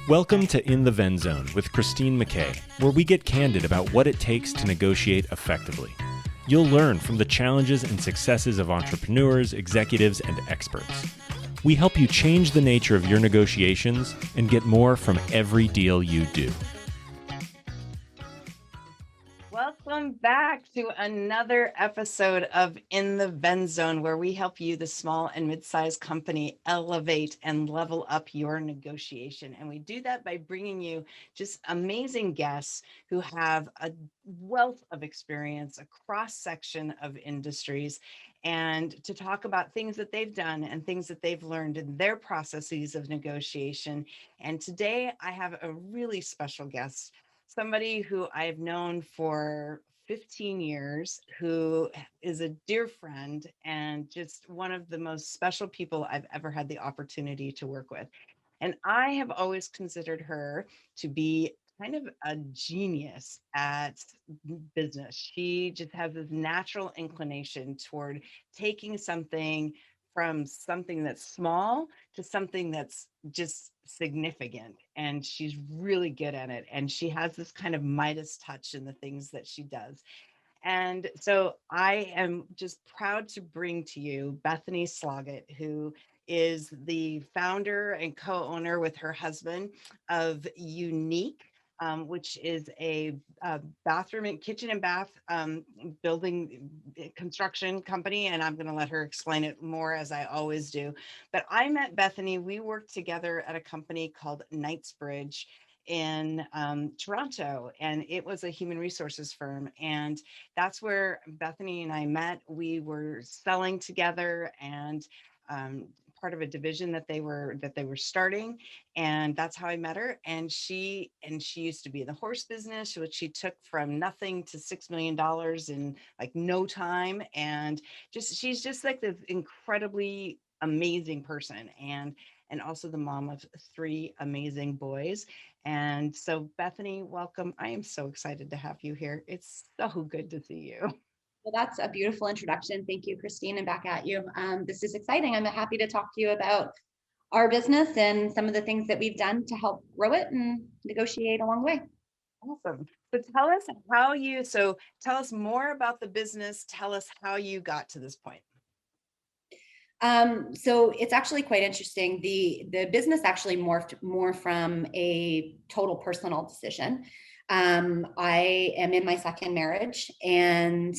Welcome to In the Ven Zone with Christine McKay, where we get candid about what it takes to negotiate effectively. You'll learn from the challenges and successes of entrepreneurs, executives, and experts. We help you change the nature of your negotiations and get more from every deal you do. Welcome back to another episode of In the Ven Zone, where we help you, the small and mid-sized company, elevate and level up your negotiation. And we do that by bringing you just amazing guests who have a wealth of experience, a cross-section of industries, and to talk about things that they've done and things that they've learned in their processes of negotiation. And today I have a really special guest, somebody who I've known for 15 years, who is a dear friend and just one of the most special people I've ever had the opportunity to work with. And I have always considered her to be kind of a genius at business. She just has this natural inclination toward taking something from something that's small to something that's just significant. And she's really good at it. And she has this kind of Midas touch in the things that she does. And so I am just proud to bring to you Bethany Sloggett, who is the founder and co-owner with her husband of YouNique, which is a bathroom and kitchen and bath building construction company. And I'm going to let her explain it more, as I always do. But I met Bethany. We worked together at a company called Knightsbridge in Toronto, and it was a human resources firm. And that's where Bethany and I met. We were selling together and part of a division that they were starting, and that's how I met her. And she used to be in the horse business, which she took from nothing to $6 million in like no time. And she's just like this incredibly amazing person, and also the mom of 3 amazing boys. And so, Bethany, welcome. I am so excited to have you here. It's so good to see you. Well, that's a beautiful introduction. Thank you, Christine, and back at you. This is exciting. I'm happy to talk to you about our business and some of the things that we've done to help grow it and negotiate along the way. Awesome. So tell us more about the business. Tell us how you got to this point. So it's actually quite interesting. The business actually morphed more from a total personal decision. I am in my second marriage, and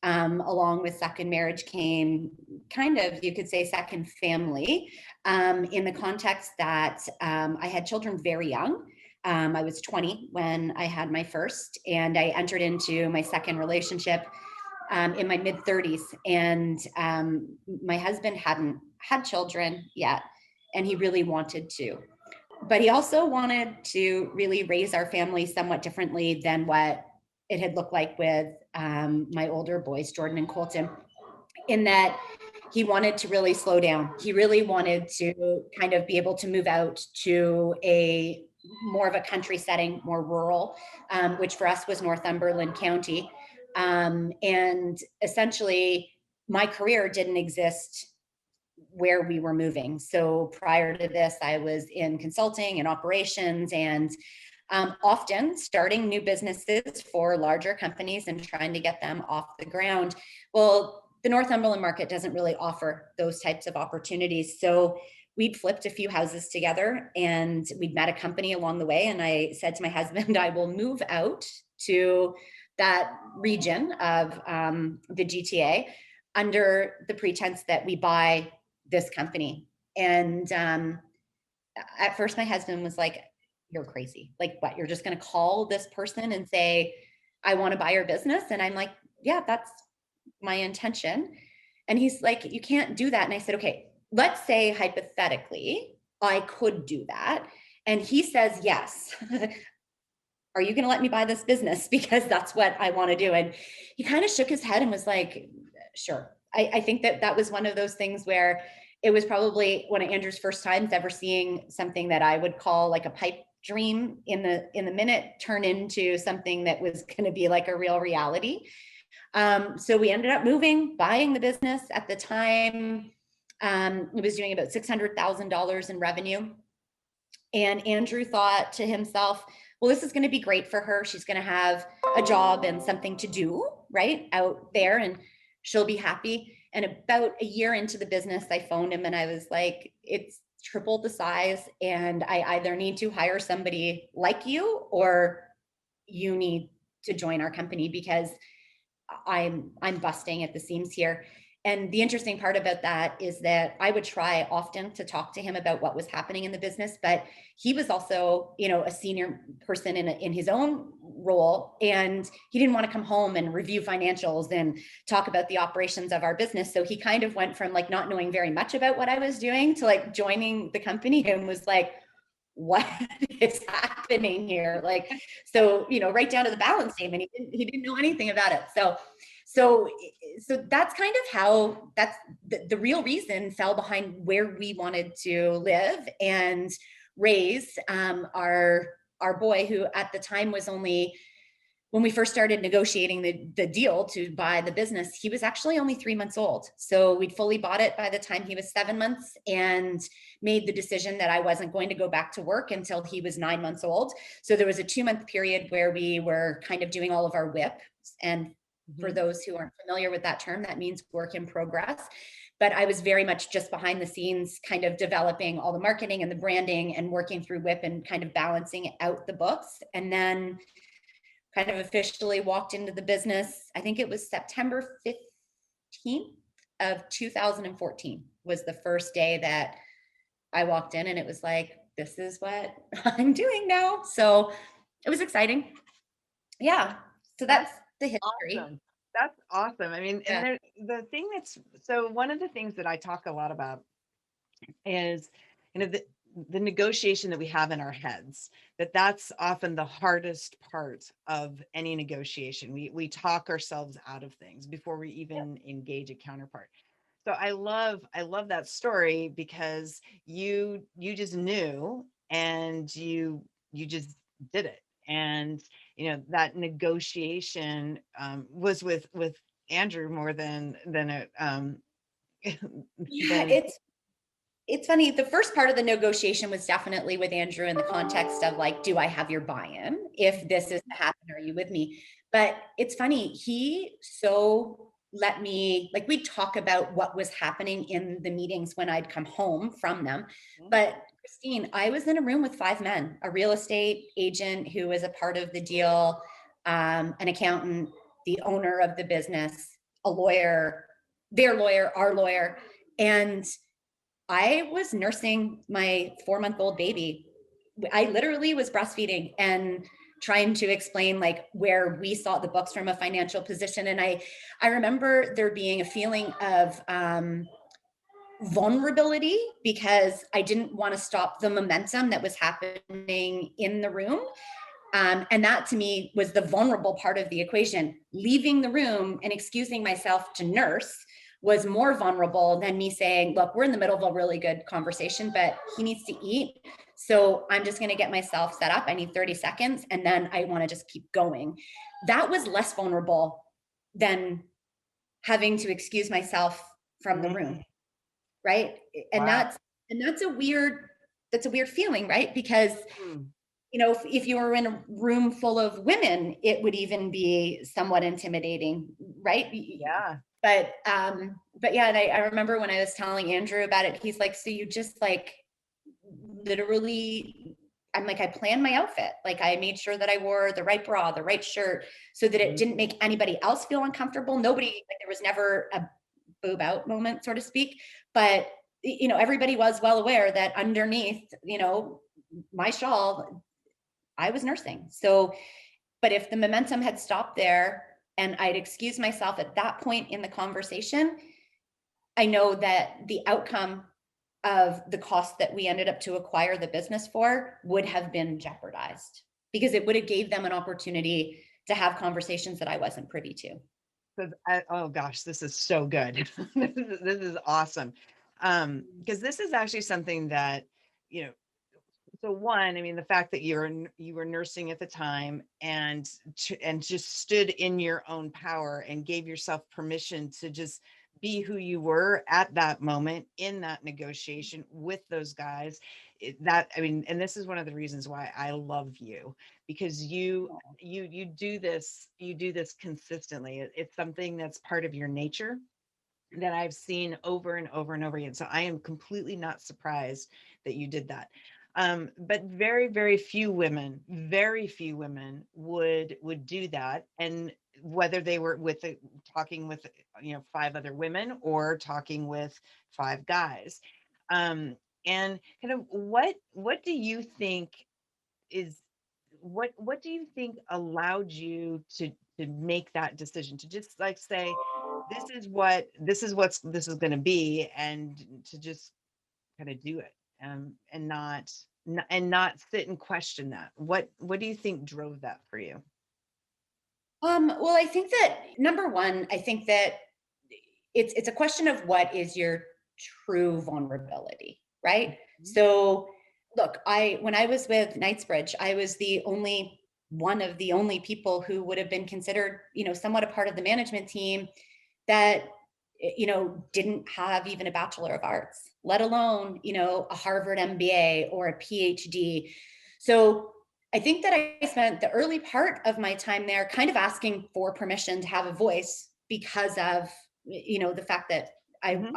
along with second marriage came kind of, you could say, second family, in the context that I had children very young. I was 20 when I had my first, and I entered into my second relationship in my mid 30s. And my husband hadn't had children yet, and he really wanted to. But he also wanted to really raise our family somewhat differently than what it had looked like with my older boys, Jordan and Colton, in that he wanted to really slow down. He really wanted to kind of be able to move out to a more of a country setting, more rural, which for us was Northumberland County. And essentially, my career didn't exist where we were moving. So prior to this, I was in consulting and operations, and often starting new businesses for larger companies and trying to get them off the ground. Well, the Northumberland market doesn't really offer those types of opportunities. So we'd flipped a few houses together, and we'd met a company along the way. And I said to my husband, I will move out to that region of the GTA under the pretense that we buy this company. And at first my husband was like, you're crazy. Like, what? You're just going to call this person and say, I want to buy your business? And I'm like, yeah, that's my intention. And he's like, you can't do that. And I said, okay, let's say hypothetically, I could do that. And he says, yes. Are you going to let me buy this business? Because that's what I want to do. And he kind of shook his head and was like, sure. I think that was one of those things where it was probably one of Andrew's first times ever seeing something that I would call like a pipe dream in the minute turn into something that was going to be like a real reality. So we ended up moving, buying the business. At the time, it was doing about $600,000 in revenue. And Andrew thought to himself, well, this is going to be great for her. She's going to have a job and something to do, right, out there, and she'll be happy. And about a year into the business, I phoned him and I was like, it's tripled the size, and I either need to hire somebody like you, or you need to join our company, because I'm busting at the seams here. And the interesting part about that is that I would try often to talk to him about what was happening in the business, but he was also, a senior person in his own role, and he didn't want to come home and review financials and talk about the operations of our business. So he kind of went from like not knowing very much about what I was doing to like joining the company, and was like, what is happening here? Like, so, right down to the balance statement, he didn't know anything about it. So that's kind of how, that's the real reason fell behind where we wanted to live and raise our boy, who at the time was only, when we first started negotiating the deal to buy the business, he was actually only 3 months old. So we'd fully bought it by the time he was 7 months, and made the decision that I wasn't going to go back to work until he was 9 months old. So there was a 2-month period where we were kind of doing all of our WIP. And for those who aren't familiar with that term, that means work in progress. But I was very much just behind the scenes, kind of developing all the marketing and the branding and working through WIP and kind of balancing out the books. And then kind of officially walked into the business, I think it was September 15th of 2014 was the first day that I walked in, and it was like, this is what I'm doing now. So it was exciting. Yeah. So that's the history. Awesome. That's awesome. I mean, Yeah. and the thing so one of the things that I talk a lot about is, the negotiation that we have in our heads, that's often the hardest part of any negotiation. We talk ourselves out of things before we even engage a counterpart. So I love that story, because you just knew, and you just did it. And that negotiation was with Andrew more than a Yeah, than it's funny. The first part of the negotiation was definitely with Andrew in the context of like, do I have your buy-in? If this is to happen, are you with me? But it's funny, he so let me, like, we'd talk about what was happening in the meetings when I'd come home from them. But Christine, I was in a room with 5 men, a real estate agent who was a part of the deal, an accountant, the owner of the business, a lawyer, their lawyer, our lawyer. And I was nursing my 4-month-old baby. I literally was breastfeeding and trying to explain like where we saw the books from a financial position. And I remember there being a feeling of vulnerability, because I didn't want to stop the momentum that was happening in the room. And that to me was the vulnerable part of the equation. Leaving the room and excusing myself to nurse was more vulnerable than me saying, look, we're in the middle of a really good conversation, but he needs to eat. So I'm just going to get myself set up. I need 30 seconds. And then I want to just keep going. That was less vulnerable than having to excuse myself from the room. Right. And Wow. that's a weird feeling, right? Because if you were in a room full of women, it would even be somewhat intimidating, right? Yeah. But yeah, and I remember when I was telling Andrew about it, he's like, so you just like literally, I'm like, I planned my outfit. Like I made sure that I wore the right bra, the right shirt, so that it didn't make anybody else feel uncomfortable. Nobody, like there was never a boob out moment, so to speak. But everybody was well aware that underneath, my shawl, I was nursing. So, but if the momentum had stopped there and I'd excused myself at that point in the conversation, I know that the outcome of the cost that we ended up to acquire the business for would have been jeopardized, because it would have gave them an opportunity to have conversations that I wasn't privy to. Oh gosh, this is so good. This is awesome. Because this is actually something that, so one, I mean, the fact that you were nursing at the time and just stood in your own power and gave yourself permission to just be who you were at that moment in that negotiation with those guys. And this is one of the reasons why I love you, because you do this consistently. It's something that's part of your nature that I've seen over and over and over again. So I am completely not surprised that you did that. But very very few women would do that. And whether they were talking with, 5 other women or talking with 5 guys. And kind of what do you think is what do you think allowed you to make that decision, to just like say, this is going to be, and to just kind of do it, and not sit and question that? What do you think drove that for you? Well, I think that number one, I think that it's a question of what is your true vulnerability, right? Mm-hmm. So look, when I was with Knightsbridge, I was one of the only people who would have been considered, somewhat a part of the management team that, didn't have even a Bachelor of Arts, let alone, a Harvard MBA or a PhD. So I think that I spent the early part of my time there kind of asking for permission to have a voice because of, the fact that Mm-hmm.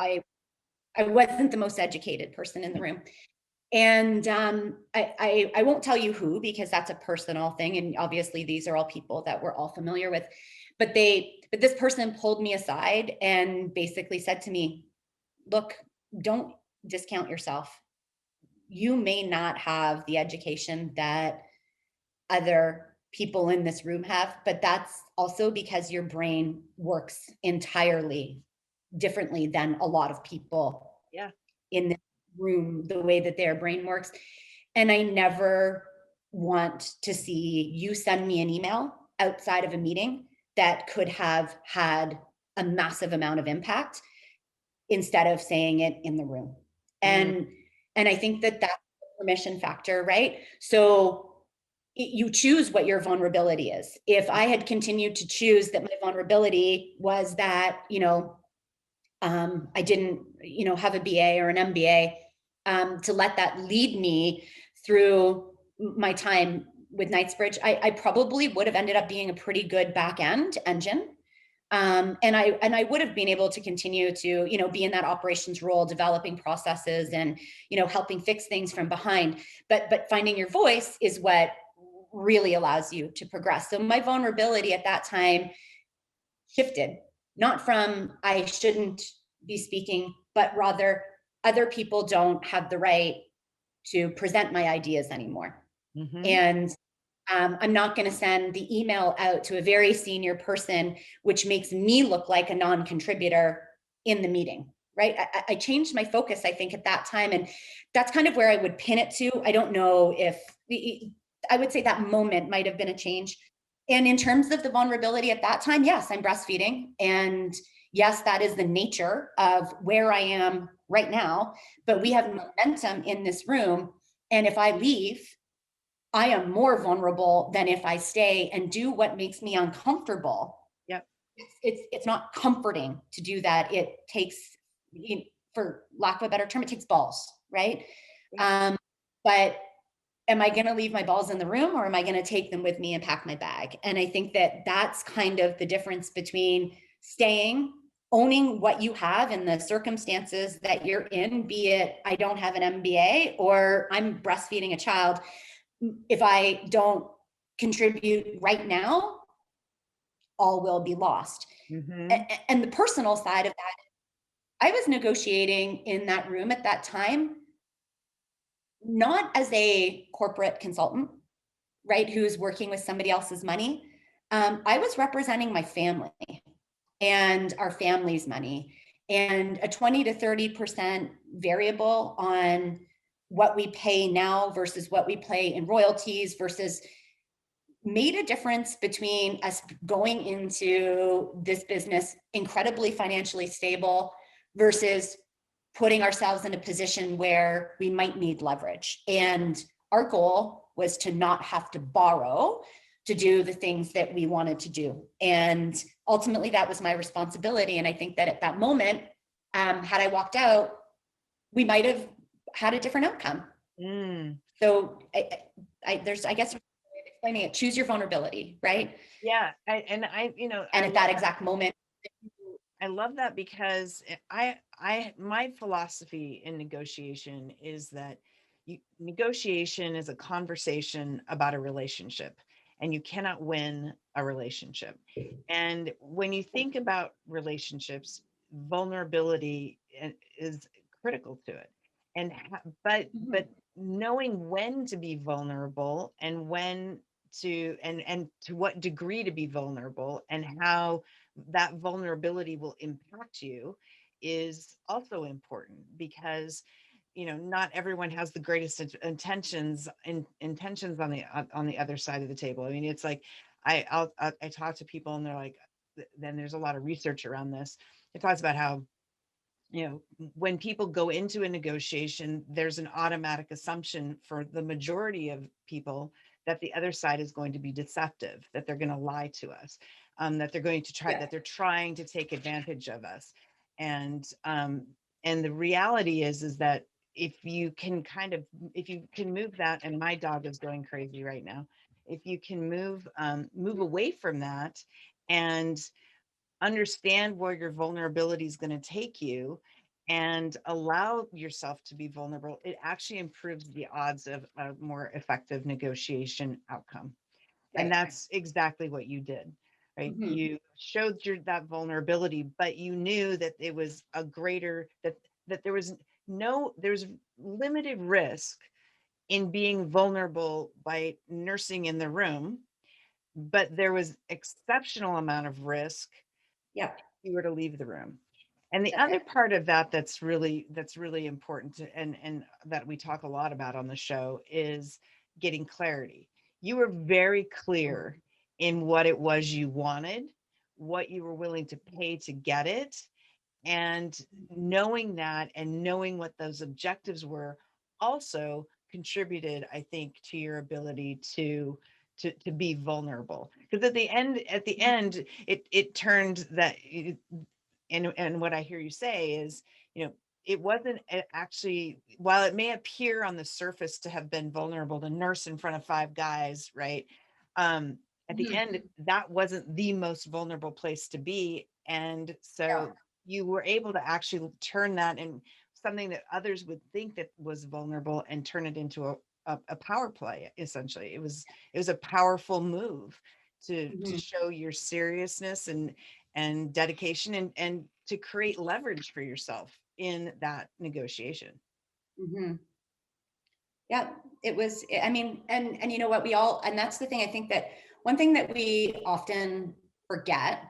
I wasn't the most educated person in the room. And I won't tell you who, because that's a personal thing. And obviously these are all people that we're all familiar with. But this person pulled me aside and basically said to me, look, don't discount yourself. You may not have the education that other people in this room have, but that's also because your brain works entirely differently than a lot of people in this room, the way that their brain works. And I never want to see you send me an email outside of a meeting that could have had a massive amount of impact instead of saying it in the room. And I think that that's the permission factor, right? So you choose what your vulnerability is. If I had continued to choose that my vulnerability was that, I didn't, have a BA or an MBA, to let that lead me through my time with Knightsbridge, I probably would have ended up being a pretty good back end engine. And I would have been able to continue to, be in that operations role, developing processes and, helping fix things from behind. But finding your voice is what really allows you to progress. So my vulnerability at that time shifted, not from I shouldn't be speaking, but rather other people don't have the right to present my ideas anymore. Mm-hmm. And I'm not going to send the email out to a very senior person, which makes me look like a non-contributor in the meeting, right? I changed my focus, I think, at that time. And that's kind of where I would pin it to. I don't know if I would say that moment might have been a change. And in terms of the vulnerability at that time, yes, I'm breastfeeding. And yes, that is the nature of where I am right now. But we have momentum in this room. And if I leave, I am more vulnerable than if I stay and do what makes me uncomfortable. Yep. It's not comforting to do that. It takes, for lack of a better term, it takes balls, right? Yep. But am I going to leave my balls in the room, or am I going to take them with me and pack my bag? And I think that that's kind of the difference between staying, owning what you have in the circumstances that you're in, be it I don't have an MBA or I'm breastfeeding a child. If I don't contribute right now, all will be lost. Mm-hmm. And the personal side of that, I was negotiating in that room at that time, not as a corporate consultant, right, who's working with somebody else's money. I was representing my family and our family's money, and a 20 to 30% variable on what we pay now versus what we pay in royalties versus made a difference between us going into this business incredibly financially stable versus putting ourselves in a position where we might need leverage. And our goal was to not have to borrow to do the things that we wanted to do. And ultimately that was my responsibility. And I think that at that moment, had I walked out, we might have had a different outcome. So I guess explaining it, choose your vulnerability, right? Yeah. And at that exact moment. I love that, because my philosophy in negotiation is that negotiation is a conversation about a relationship, and you cannot win a relationship. And when you think about relationships, vulnerability is critical to it. And but knowing when to be vulnerable, and when to and to what degree to be vulnerable, and how that vulnerability will impact you is also important, because not everyone has the greatest intentions on the other side of the table. I mean, it's like I talk to people, and they're like, then there's a lot of research around this. It talks about how when people go into a negotiation, there's an automatic assumption for the majority of people that the other side is going to be deceptive, that they're going to lie to us, that they're going to try, that they're trying to take advantage of us. And the reality is that if you can move that, and my dog is going crazy right now, if you can move away from that and understand where your vulnerability is going to take you, and allow yourself to be vulnerable, it actually improves the odds of a more effective negotiation outcome. Right. And that's exactly what you did, right? You showed that vulnerability, but you knew that it was a greater, that there's limited risk in being vulnerable by nursing in the room, but there was exceptional amount of risk if you were to leave the room. And the other part of that that's really important and that we talk a lot about on the show is getting clarity. You were very clear in what it was you wanted, what you were willing to pay to get it, and knowing that and knowing what those objectives were also contributed, I think, to your ability to be vulnerable. Because at the end, it turned that. And what I hear you say is, it wasn't actually, while it may appear on the surface to have been vulnerable to nurse in front of 5 guys, right? At the end, that wasn't the most vulnerable place to be. And so you were able to actually turn that in something that others would think that was vulnerable and turn it into a power play. Essentially, it was a powerful move to show your seriousness and dedication, and to create leverage for yourself in that negotiation. Yeah, it was, I mean, and you know what, and that's the thing, I think that one thing that we often forget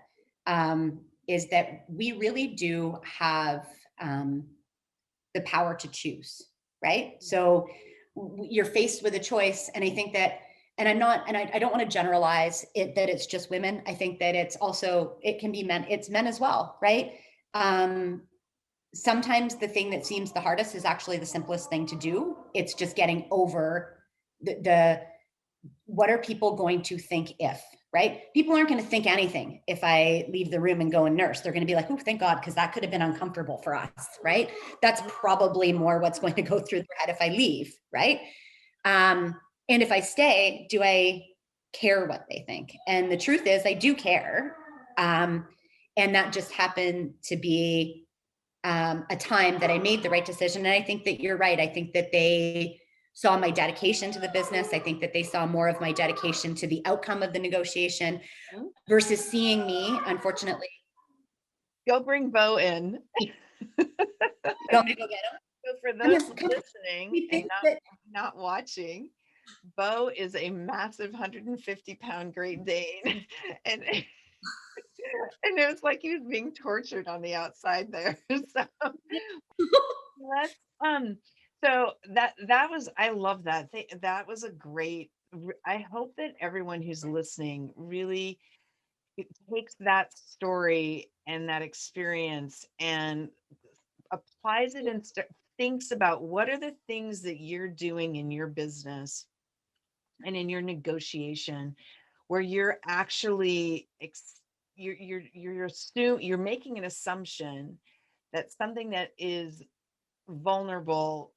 is that we really do have the power to choose, right? So you're faced with a choice, and I think that, and I don't want to generalize it that it's just women. I think that it can be men, it's men as well, right? Sometimes the thing that seems the hardest is actually the simplest thing to do. It's just getting over the what are people going to think if, right? People aren't going to think anything if I leave the room and go and nurse. They're going to be like, oh, thank God, because that could have been uncomfortable for us, right? That's probably more what's going to go through their head if I leave, right? And if I stay, do I care what they think? And the truth is, I do care. And that just happened to be a time that I made the right decision. And I think that you're right. I think that they saw my dedication to the business. I think that they saw more of my dedication to the outcome of the negotiation versus seeing me, unfortunately. Go bring Bo in. You want me to go get him? So for those listening and not watching, Bo is a massive 150-pound Great Dane. And it was like he was being tortured on the outside there. So that was, I love that. That was a great, I hope that everyone who's listening really takes that story and that experience and applies it and thinks about what are the things that you're doing in your business and in your negotiation where you're actually you're making an assumption that something that is vulnerable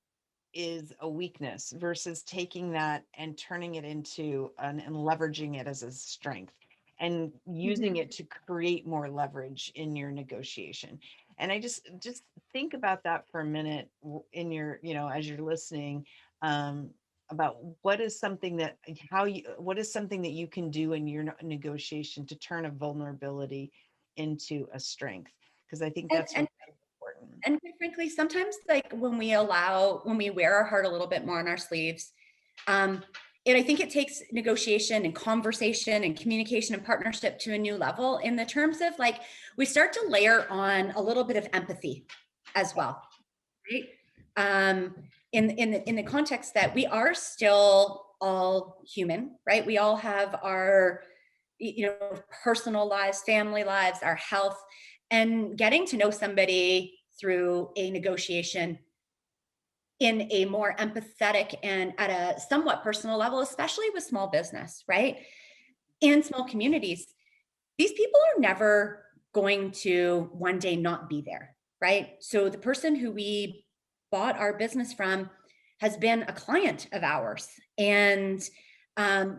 is a weakness versus taking that and turning it into and leveraging it as a strength and using it to create more leverage in your negotiation. And I just think about that for a minute in your, as you're listening, about what is something that what is something that you can do in your negotiation to turn a vulnerability into a strength, because I think that's And really important. and quite frankly, sometimes like when we wear our heart a little bit more on our sleeves, and I think it takes negotiation and conversation and communication and partnership to a new level in the terms of like, we start to layer on a little bit of empathy as well, right? In the context that we are still all human, right? We all have our, personal lives, family lives, our health, and getting to know somebody through a negotiation in a more empathetic and at a somewhat personal level, especially with small business, right? In small communities, these people are never going to one day not be there, right? So the person who we bought our business from has been a client of ours, and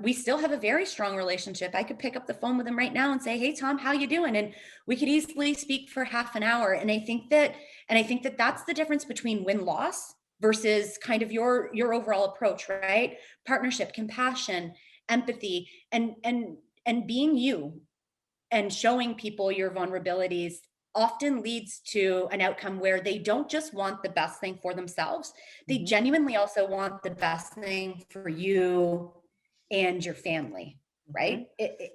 we still have a very strong relationship. I could pick up the phone with him right now and say, "Hey, Tom, how you doing?" And we could easily speak for half an hour. And I think that that's the difference between win-loss versus kind of your overall approach, right? Partnership, compassion, empathy, and being you and showing people your vulnerabilities often leads to an outcome where they don't just want the best thing for themselves, they genuinely also want the best thing for you and your family, right?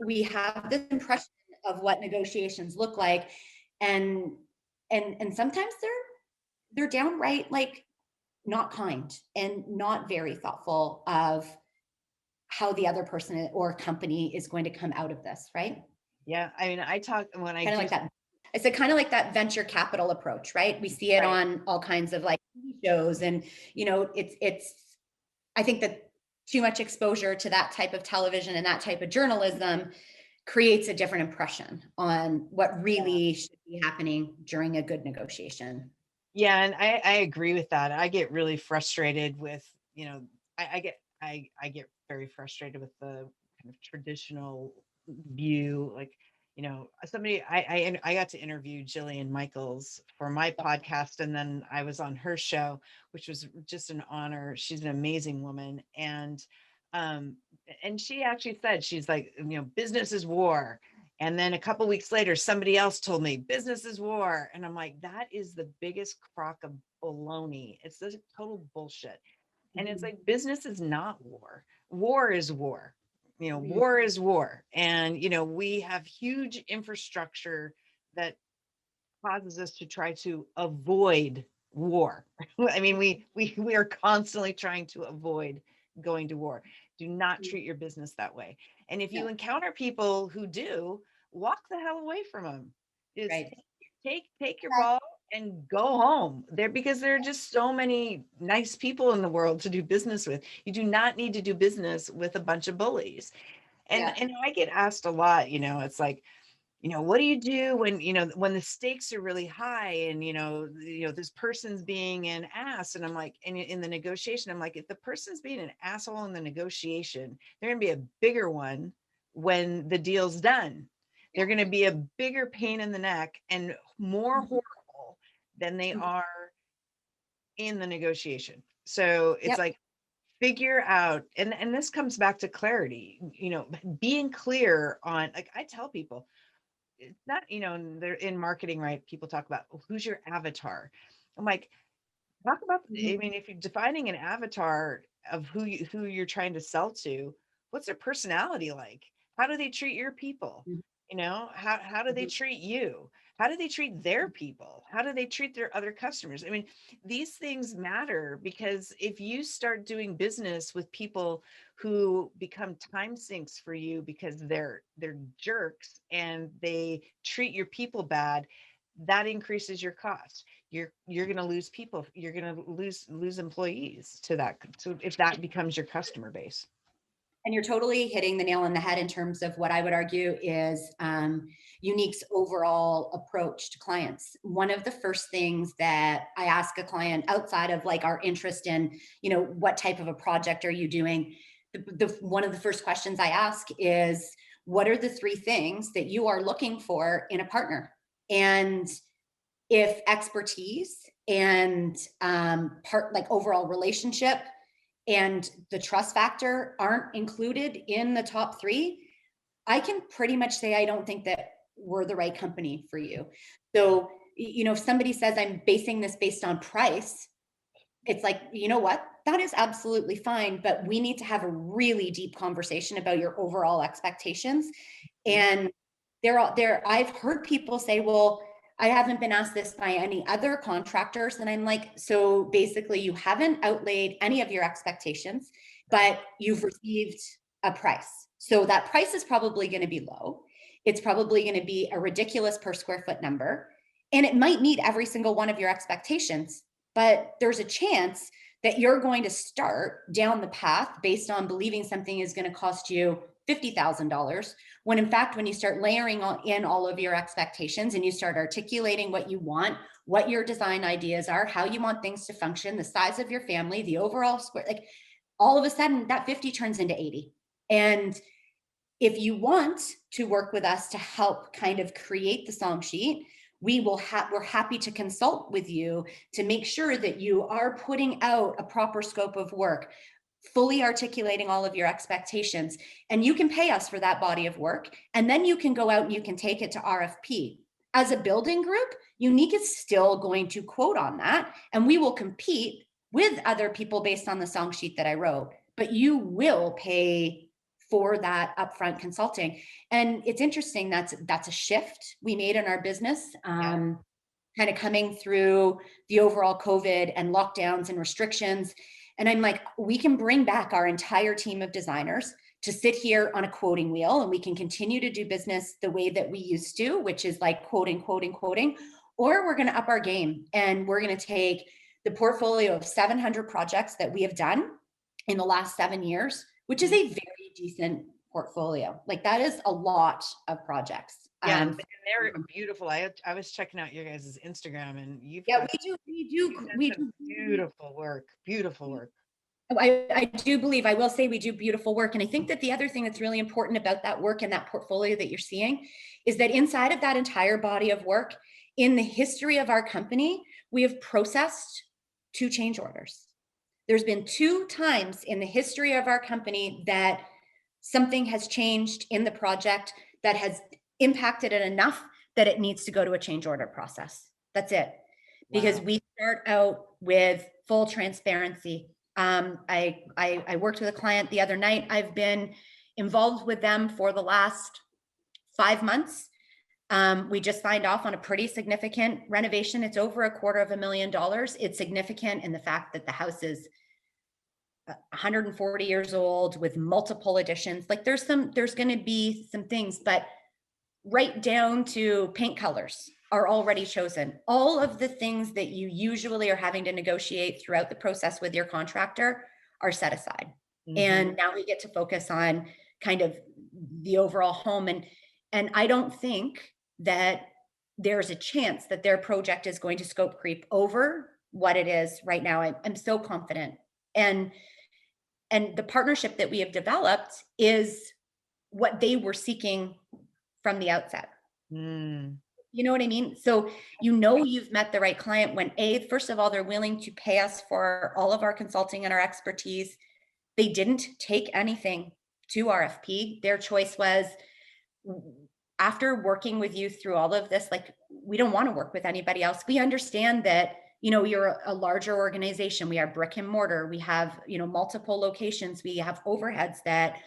We have this impression of what negotiations look like, and sometimes they're downright like not kind and not very thoughtful of how the other person or company is going to come out of this, right? Yeah, I mean, I talk when I Kind of do like that. It's a kind of like that venture capital approach, right? We see it right. on all kinds of like TV shows, and it's. I think that too much exposure to that type of television and that type of journalism creates a different impression on what really should be happening during a good negotiation. Yeah, and I agree with that. I get really frustrated with, I get very frustrated with the kind of traditional view. Like, somebody I got to interview Jillian Michaels for my podcast, and then I was on her show, which was just an honor. She's an amazing woman, um, and she actually said, she's like, business is war. And then a couple weeks later, somebody else told me business is war. And I'm like, that is the biggest crock of baloney. It's this total bullshit. And it's like, business is not war. War is war. War is war. And, we have huge infrastructure that causes us to try to avoid war. I mean, we are constantly trying to avoid going to war. Do not treat your business that way. And if you encounter people who do, walk the hell away from them. Just Right. take your ball and go home. Because there are just so many nice people in the world to do business with. You do not need to do business with a bunch of bullies. And I get asked a lot, it's like, what do you do when the stakes are really high and, this person's being an ass? And I'm like, and in the negotiation, I'm like, if the person's being an asshole in the negotiation, they're going to be a bigger one when the deal's done. They're going to be a bigger pain in the neck and more horrible than they are in the negotiation. So it's like, figure out, and this comes back to clarity, being clear on, like, I tell people, it's not, they're in marketing, right? People talk about, who's your avatar? I'm like, talk about, I mean, if you're defining an avatar of who you're trying to sell to, what's their personality like? How do they treat your people? How do they treat you? How do they treat their people? How do they treat their other customers? I mean, these things matter, because if you start doing business with people who become time sinks for you because they're jerks and they treat your people bad, that increases your cost. You're going to lose people. You're going to lose employees to that. So if that becomes your customer base. And you're totally hitting the nail on the head in terms of what I would argue is YouNique's overall approach to clients. One of the first things that I ask a client outside of like our interest in, what type of a project are you doing? One of the first questions I ask is, what are the three things that you are looking for in a partner? And if expertise and overall relationship and the trust factor aren't included in the top three, I can pretty much say I don't think that we're the right company for you. So, if somebody says I'm basing this based on price, it's like, you know what? That is absolutely fine, but we need to have a really deep conversation about your overall expectations. And I've heard people say, well, I haven't been asked this by any other contractors. And I'm like, so basically you haven't outlaid any of your expectations, but you've received a price. So that price is probably going to be low. It's probably going to be a ridiculous per square foot number. And it might meet every single one of your expectations, but there's a chance that you're going to start down the path based on believing something is going to cost you $50,000, when in fact, when you start layering in all of your expectations and you start articulating what you want, what your design ideas are, how you want things to function, the size of your family, the overall square, like all of a sudden that 50 turns into 80. And if you want to work with us to help kind of create the song sheet, we're happy to consult with you to make sure that you are putting out a proper scope of work, fully articulating all of your expectations, and you can pay us for that body of work. And then you can go out and you can take it to RFP. As a building group, YouNique is still going to quote on that, and we will compete with other people based on the song sheet that I wrote, but you will pay for that upfront consulting. And it's interesting, that's a shift we made in our business, kind of coming through the overall COVID and lockdowns and restrictions. And I'm like, we can bring back our entire team of designers to sit here on a quoting wheel, and we can continue to do business the way that we used to, which is like quoting, or we're going to up our game and we're going to take the portfolio of 700 projects that we have done in the last 7 years, which is a very decent portfolio. Like that is a lot of projects. Yeah, and they're beautiful. I was checking out your guys' Instagram, and we do beautiful work. I do believe, I will say we do beautiful work. And I think that the other thing that's really important about that work and that portfolio that you're seeing is that inside of that entire body of work, in the history of our company, we have processed 2 change orders. There's been 2 times in the history of our company that something has changed in the project that has impacted it enough that it needs to go to a change order process. That's it. Because we start out with full transparency. I worked with a client the other night. I've been involved with them for the last 5 months. We just signed off on a pretty significant renovation. It's over $250,000. It's significant in the fact that the house is 140 years old with multiple additions. Like there's going to be some things, but right down to paint colors are already chosen. All of the things that you usually are having to negotiate throughout the process with your contractor are set aside. Mm-hmm. And now we get to focus on kind of the overall home. And I don't think that there's a chance that their project is going to scope creep over what it is right now. I'm so confident. And the partnership that we have developed is what they were seeking from the outset. You know what I mean? So, you've met the right client when first of all, they're willing to pay us for all of our consulting and our expertise. They didn't take anything to RFP. Their choice was, after working with you through all of this, like, we don't want to work with anybody else. We understand that, you're a larger organization. We are brick and mortar. We have, multiple locations. We have overheads that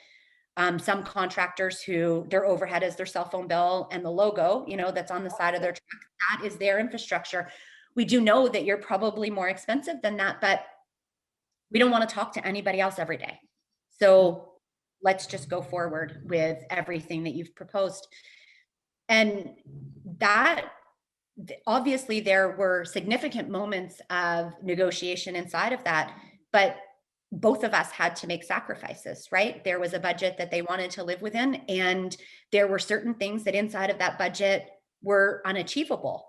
some contractors who their overhead is their cell phone bill and the logo, that's on the side of their truck. That is their infrastructure. We do know that you're probably more expensive than that, but we don't want to talk to anybody else every day. So let's just go forward with everything that you've proposed. And that, obviously, there were significant moments of negotiation inside of that, but both of us had to make sacrifices, right? There was a budget that they wanted to live within, and there were certain things that inside of that budget were unachievable.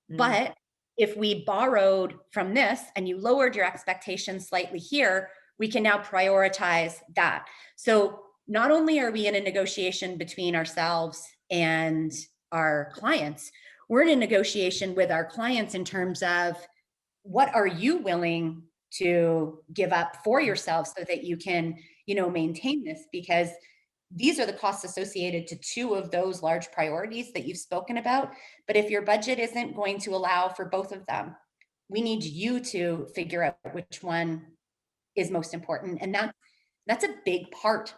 But if we borrowed from this and you lowered your expectations slightly here, we can now prioritize that. So not only are we in a negotiation between ourselves and our clients, we're in a negotiation with our clients in terms of what are you willing to give up for yourself so that you can, maintain this, because these are the costs associated to two of those large priorities that you've spoken about. But if your budget isn't going to allow for both of them, we need you to figure out which one is most important. And that's a big part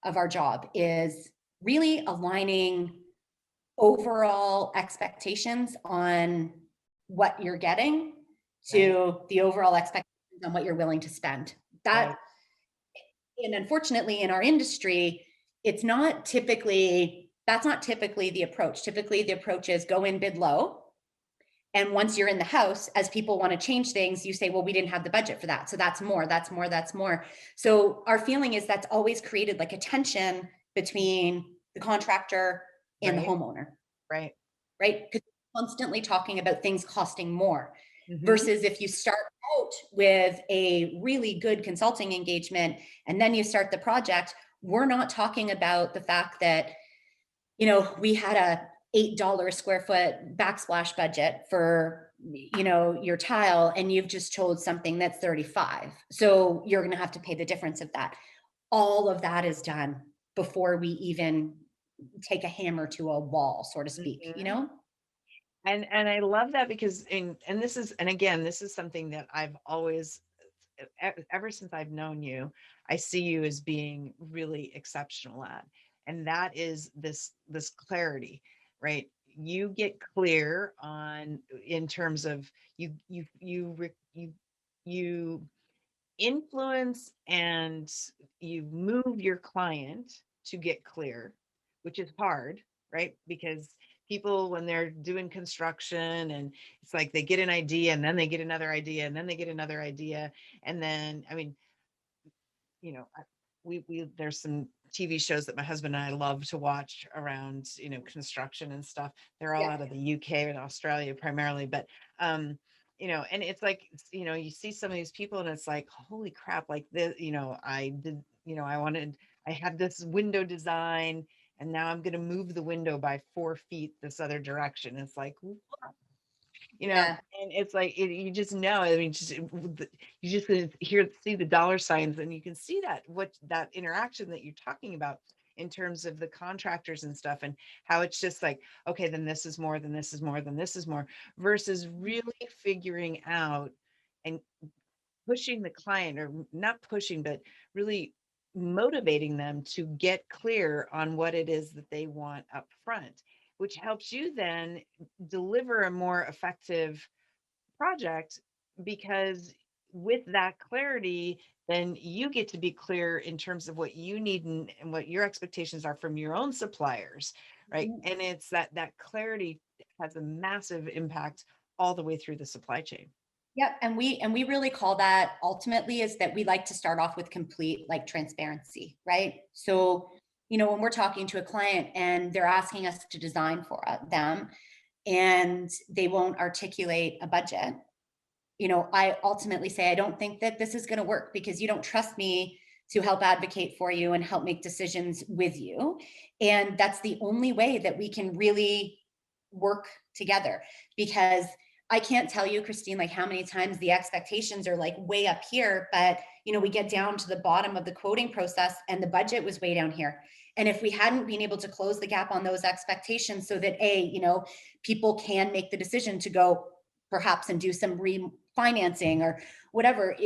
of our job, is really aligning overall expectations on what you're getting to the overall expectations on what you're willing to spend. That, and unfortunately in our industry, that's not typically the approach. Typically the approach is go in, bid low. And once you're in the house, as people want to change things, you say, well, we didn't have the budget for that. So that's more. So our feeling is that's always created like a tension between the contractor and the homeowner. Right. Because you're constantly talking about things costing more. Versus if you start out with a really good consulting engagement and then you start the project, we're not talking about the fact that, we had a $8 a square foot backsplash budget for, your tile, and you've just chose something that's 35. So you're going to have to pay the difference of that. All of that is done before we even take a hammer to a wall, so to speak, And I love that, because this is something that I've always, ever since I've known you, I see you as being really exceptional at, and that is this clarity, right? You get clear on, in terms of you influence and you move your client to get clear, which is hard, right? Because people, when they're doing construction, and it's like they get an idea and then they get another idea and then they get another idea. And then, there's some TV shows that my husband and I love to watch around, construction and stuff. They're all out of the UK and Australia primarily, but, and it's like, you see some of these people and it's like, holy crap, like this, I had this window design and now I'm going to move the window by 4 feet this other direction. It's like, what? And it's like, you just know, you just see the dollar signs, and you can see that interaction that you're talking about in terms of the contractors and stuff, and how it's just like, okay, then this is more, then this is more, then this is more, versus really figuring out and pushing the client, or not pushing, but really motivating them to get clear on what it is that they want up front, which helps you then deliver a more effective project, because with that clarity, then you get to be clear in terms of what you need and what your expectations are from your own suppliers, right? And it's that clarity has a massive impact all the way through the supply chain. Yep. And we really call that, ultimately, is that we like to start off with complete transparency, right? So, when we're talking to a client and they're asking us to design for them and they won't articulate a budget, I ultimately say, I don't think that this is going to work, because you don't trust me to help advocate for you and help make decisions with you. And that's the only way that we can really work together, because I can't tell you, Christine, how many times the expectations are way up here, but we get down to the bottom of the quoting process and the budget was way down here. And if we hadn't been able to close the gap on those expectations so that people can make the decision to go perhaps and do some refinancing or whatever,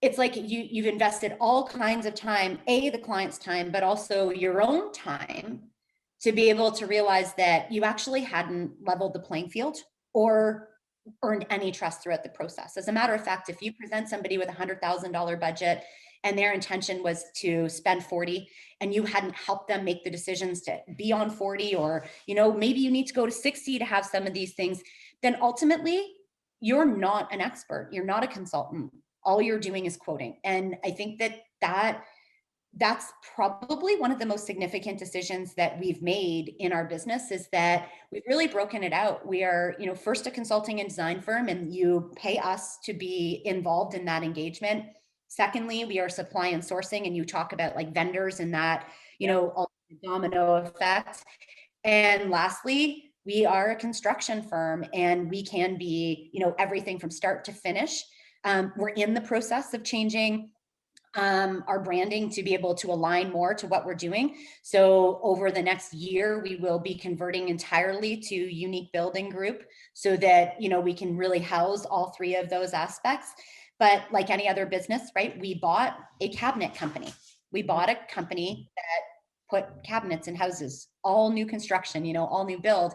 it's like you've invested all kinds of time, the client's time, but also your own time, to be able to realize that you actually hadn't leveled the playing field or earned any trust throughout the process. As a matter of fact, if you present somebody with $100,000 budget and their intention was to spend 40, and you hadn't helped them make the decisions to be on 40, or, maybe you need to go to 60 to have some of these things, then ultimately you're not an expert. You're not a consultant. all you're doing is quoting. And I think that's probably one of the most significant decisions that we've made in our business, is that we've really broken it out. We are, first a consulting and design firm, and you pay us to be involved in that engagement. Secondly, we are supply and sourcing, and you talk about like vendors and that, all the domino effect. And lastly, we are a construction firm, and we can be, everything from start to finish. We're in the process of changing our branding to be able to align more to what we're doing. So over the next year, we will be converting entirely to YouNique Building Group, so that, we can really house all three of those aspects. But like any other business, right, we bought a cabinet company. We bought a company that put cabinets in houses, all new construction, all new build.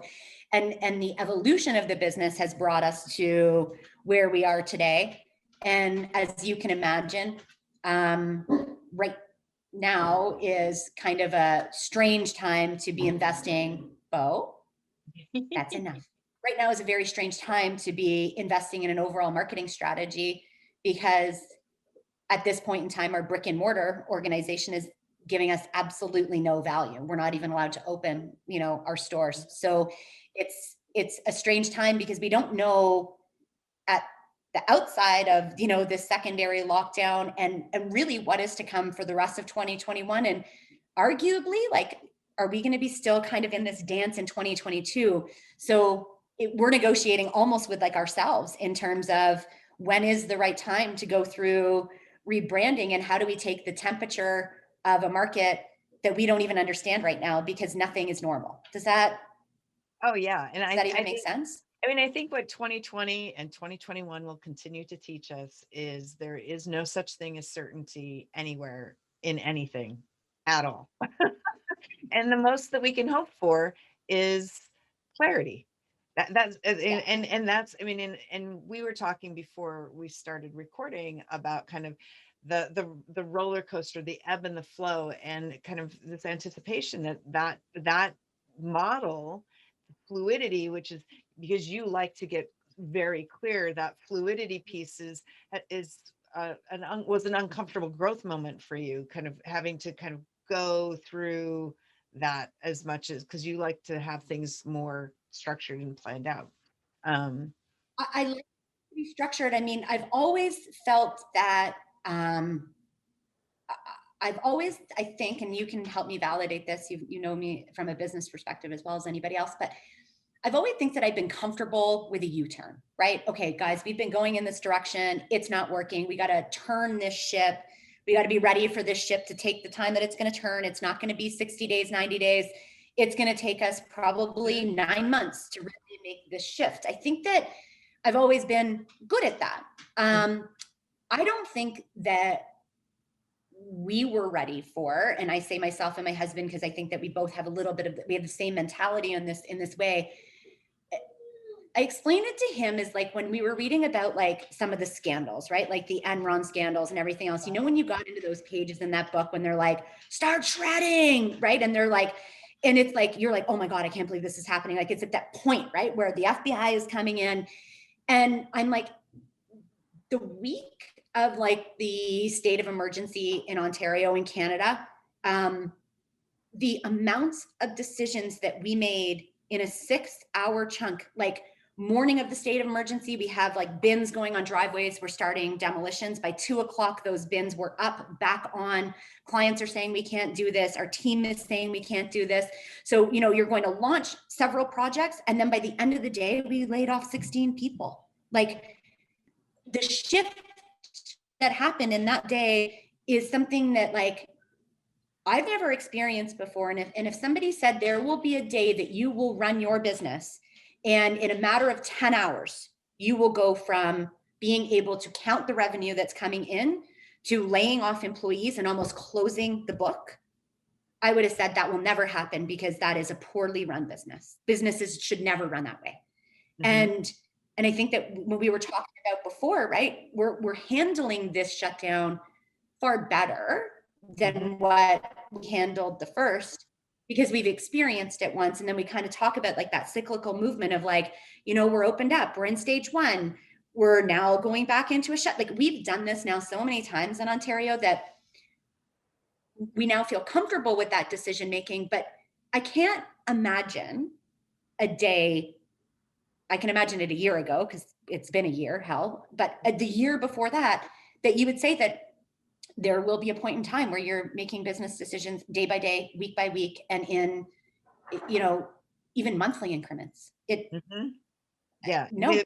And the evolution of the business has brought us to where we are today. And as you can imagine, right now is kind of a strange time to be investing. Bo, that's enough. Right now is a very strange time to be investing in an overall marketing strategy, because at this point in time, our brick and mortar organization is giving us absolutely no value. We're not even allowed to open, our stores. So it's a strange time, because we don't know at the outside of, this secondary lockdown and really what is to come for the rest of 2021. And arguably, like, are we going to be still kind of in this dance in 2022? So we're negotiating almost with like ourselves in terms of when is the right time to go through rebranding, and how do we take the temperature of a market that we don't even understand right now, because nothing is normal. Does that even make sense? I think what 2020 and 2021 will continue to teach us is there is no such thing as certainty anywhere in anything at all. And the most that we can hope for is clarity. That's and we were talking before we started recording about kind of the roller coaster, the ebb and the flow, and kind of this anticipation that model, fluidity, which is, because you like to get very clear, that fluidity piece was an uncomfortable growth moment for you, kind of having to kind of go through that, as much as, because you like to have things more structured and planned out. I like to be structured. I mean, I've always felt that I think, and you can help me validate this, you know me from a business perspective as well as anybody else, but I've always think that I've been comfortable with a U-turn, right? Okay, guys, we've been going in this direction. It's not working. We got to turn this ship. We got to be ready for this ship to take the time that it's going to turn. It's not going to be 60 days, 90 days. It's going to take us probably 9 months to really make this shift. I think that I've always been good at that. I don't think that we were ready for, and I say myself and my husband, because I think that we both have a little bit of, we have the same mentality in this way. I explained it to him as like when we were reading about like some of the scandals, right? Like the Enron scandals and everything else, when you got into those pages in that book, when they're like, start shredding, right? And they're like, and it's like, you're like, oh my God, I can't believe this is happening. Like it's at that point, right? Where the FBI is coming in, and I'm like, the week of like the state of emergency in Ontario and Canada, the amounts of decisions that we made in a 6-hour chunk, like morning of the state of emergency, we have like bins going on driveways. We're starting demolitions. By 2:00, those bins were up, back on. Clients are saying we can't do this. Our team is saying we can't do this. So, you're going to launch several projects. And then by the end of the day, we laid off 16 people. Like the shift that happened in that day is something that like I've never experienced before. And if somebody said there will be a day that you will run your business and in a matter of 10 hours, you will go from being able to count the revenue that's coming in to laying off employees and almost closing the book, I would have said that will never happen, because that is a poorly run business. Businesses should never run that way. Mm-hmm. And I think that when we were talking about before, right, we're handling this shutdown far better than what we handled the first, because we've experienced it once. And then we kind of talk about like that cyclical movement of like, we're opened up, we're in stage 1, we're now going back into a shut. Like, we've done this now so many times in Ontario that we now feel comfortable with that decision making. But I can't imagine a day. I can imagine it a year ago, because it's been a year, hell, but the year before that, that you would say that there will be a point in time where you're making business decisions day by day, week by week, and in, even monthly increments. Yeah. No.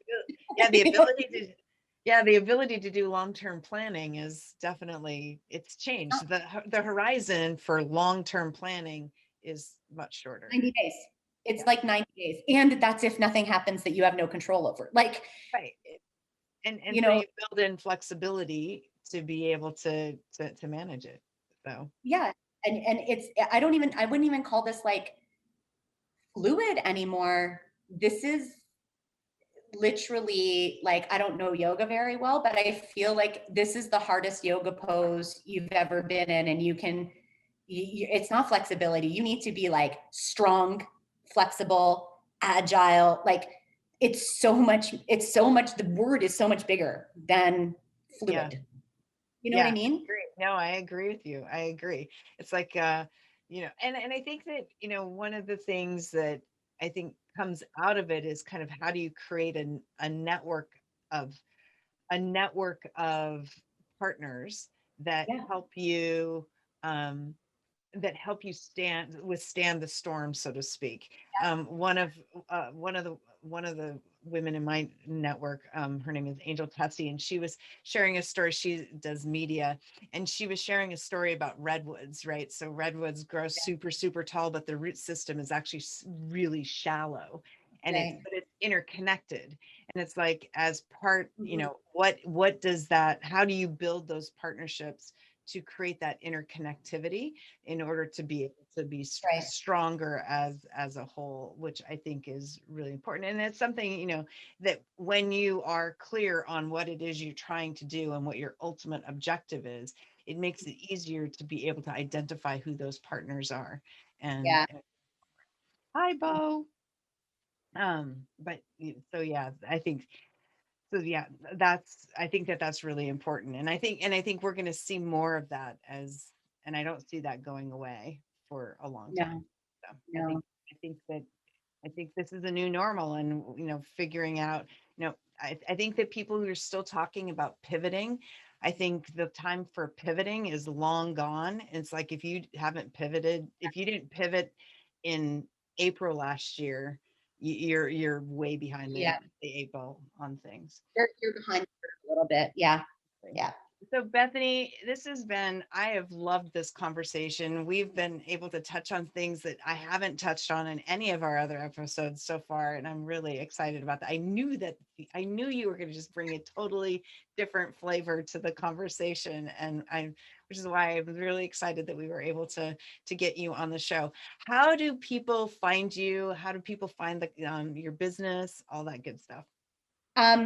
The ability to do long-term planning is definitely, it's changed. The horizon for long-term planning is much shorter. 90 days. It's like 90 days. And that's if nothing happens that you have no control over. Like, right. And so you build in flexibility to be able to manage it. So yeah. And I wouldn't even call this like fluid anymore. This is literally, like, I don't know yoga very well, but I feel like this is the hardest yoga pose you've ever been in. And it's not flexibility. You need to be like strong, flexible, agile. Like, it's so much, the word is so much bigger than fluid. Yeah. You know what I mean? No, I agree with you. I agree. It's like, and I think that, one of the things that I think comes out of it is kind of, how do you create a network of partners that help you, withstand the storm, so to speak. One of the women in my network, her name is Angel Tessie, and she was sharing a story. She does media, and she was sharing a story about redwoods, right? So redwoods grow super, super tall, but the root system is actually really shallow, and it's interconnected. And it's like, as part, what does that, how do you build those partnerships to create that interconnectivity in order to be stronger as a whole, which I think is really important. And it's something, that when you are clear on what it is you're trying to do and what your ultimate objective is, it makes it easier to be able to identify who those partners are. And hi, Bo. But so yeah, I think so. Yeah, I think that's really important. And I think we're going to see more of that, and I don't see that going away for a long time. So No. I think this is a new normal, and, figuring out, I think that people who are still talking about pivoting, I think the time for pivoting is long gone. It's like, if you didn't pivot in April last year, you're way behind the 8 ball on things. You're behind a little bit. Yeah. So Bethany, I have loved this conversation. We've been able to touch on things that I haven't touched on in any of our other episodes so far, and I'm really excited about that. I knew you were going to just bring a totally different flavor to the conversation, which is why I'm really excited that we were able to get you on the show. How do people find you? How do people find your business? All that good stuff.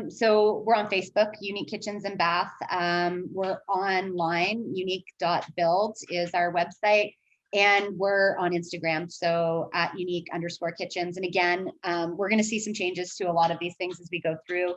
So we're on Facebook, YouNique Kitchens and Bath. We're online, unique.build is our website, and we're on Instagram. So at unique_kitchens. And again, we're going to see some changes to a lot of these things as we go through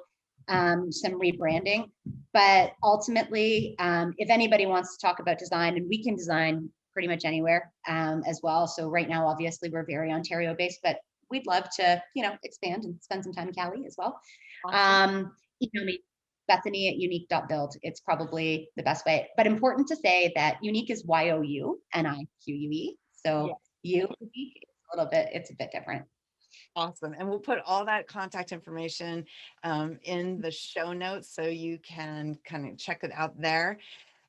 some rebranding. But ultimately, if anybody wants to talk about design, and we can design pretty much anywhere as well. So right now, obviously, we're very Ontario based, but we'd love to, expand and spend some time in Cali as well. Awesome. Email me, Bethany at unique.build. It's probably the best way. But important to say that YouNique is YOUNIQUE. So unique, it's a bit different. Awesome. And we'll put all that contact information in the show notes, so you can kind of check it out there.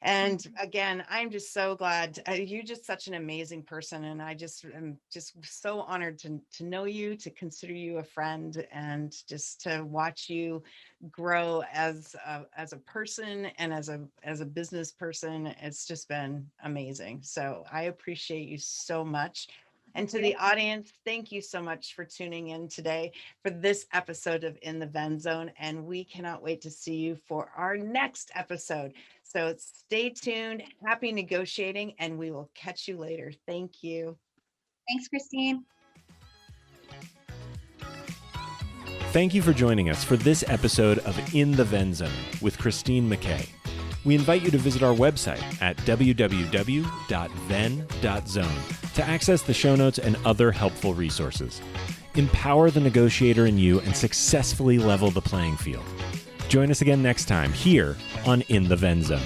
And again, I'm just so glad you're just such an amazing person. And I just am just so honored to know you, to consider you a friend, and just to watch you grow as a person and as a business person. It's just been amazing. So I appreciate you so much. And to the audience, thank you so much for tuning in today for this episode of In the Ven Zone. And we cannot wait to see you for our next episode. So stay tuned, happy negotiating, and we will catch you later. Thank you. Thanks, Christine. Thank you for joining us for this episode of In the Ven Zone with Christine McKay. We invite you to visit our website at www.ven.zone to access the show notes and other helpful resources. Empower the negotiator in you and successfully level the playing field. Join us again next time here on In the Ven Zone.